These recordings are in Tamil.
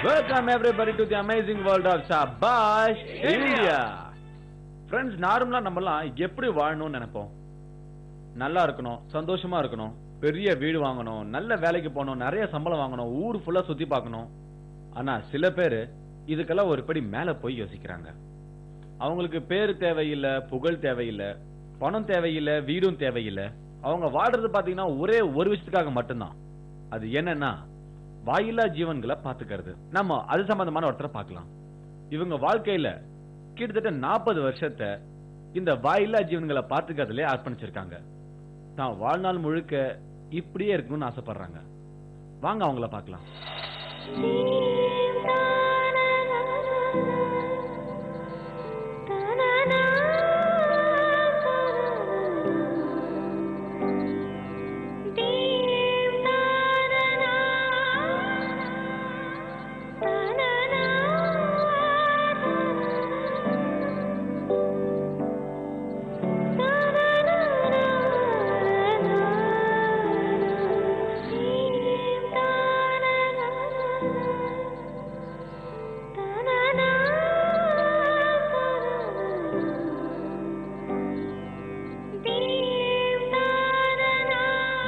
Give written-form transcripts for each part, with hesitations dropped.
Welcome everybody to the amazing world of Shabash India. Friends, நார்மலா நம்மலாம் எப்படி வாழணும்னு நினைப்போம். நல்லா இருக்கணும், சந்தோஷமா இருக்கணும், பெரிய வீடு வாங்கணும், நல்ல வேலைக்கு போகணும், நிறைய சம்பளம் வாங்கணும், ஊர் ஃபுல்லா சுத்தி பார்க்கணும். ஆனா சில பேர் இதுக்கெல்லாம் ஒரு படி மேல போய் யோசிக்கிறாங்க. அவங்களுக்கு பேர் தேவையில்லை, புகழ் தேவையில்லை, பணம் தேவையில்லை, வீடும் தேவையில்லை. அவங்க வாழ்றது பாத்தீங்கன்னா ஒரே ஒரு விஷயத்துக்காக மட்டும்தான். அது என்னன்னா வாயில்லா ஜீவன்களை பாத்துக்கிறது. நம்ம அது சம்பந்தமான ஒருத்தரை பார்க்கலாம். இவங்க வாழ்க்கையில கிட்டத்தட்ட 40 வருஷத்தை இந்த வாயில்லா ஜீவன்களை பாத்துக்கிறதுல அர்ப்பணிச்சிருக்காங்க. தான் வாழ்நாள் முழுக்க இப்படியே இருக்கணும்னு ஆசைப்படுறாங்க. வாங்க அவங்கள பார்க்கலாம்.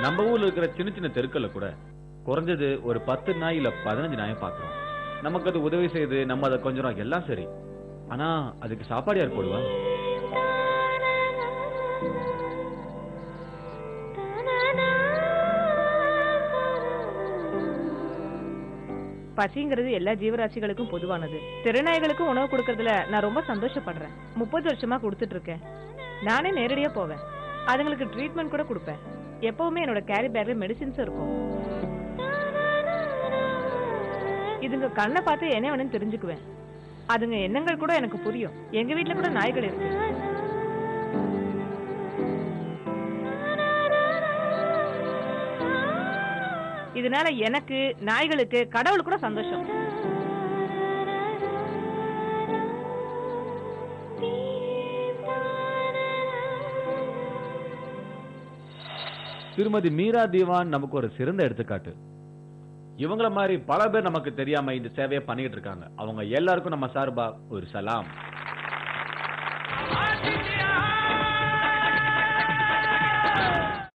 நம்ம ஊர்ல இருக்கிற சின்ன சின்ன தெருக்கள்ல கூட குறைஞ்சது ஒரு 10 நாய் இல்ல 15 நாயை பாக்குறோம். நமக்கு அது உதவி செய்யுது, நம்ம அதை கொஞ்சம் எல்லாம் சரி. ஆனா அதுக்கு சாப்பாடு யார் போடுவா? பசிங்கிறது எல்லா ஜீவராசிகளுக்கும் பொதுவானது. திறனாய்களுக்கும் உணவு கொடுக்கறதுல நான் ரொம்ப சந்தோஷப்படுறேன். 30 வருஷமா கொடுத்துட்டு இருக்கேன். நானே நேரடியா போவேன், அதுங்களுக்கு ட்ரீட்மெண்ட் கூட கொடுப்பேன். எப்பவுமே என்னோட கேரி பேக்ல மெடிசின்ஸ் இருக்கும். இதுங்க கண்ணை பார்த்து என்ன வேணும்னு தெரிஞ்சுக்குவேன். அதுங்க எண்ணங்கள் கூட எனக்கு புரியும். எங்க வீட்டுல கூட நாய்கள் இருக்கு. இதனால எனக்கு, நாய்களுக்கு, கடவுள் கூட சந்தோஷம். திருமதி மீரா தீவான் நமக்கு ஒரு சிறந்த எடுத்துக்காட்டு. இவங்கள மாதிரி பல பேர் நமக்கு தெரியாம இந்த சேவையை பண்ணிட்டு இருக்காங்க. அவங்க எல்லாருக்கும் நம்ம சார்பா ஒரு சலாம்.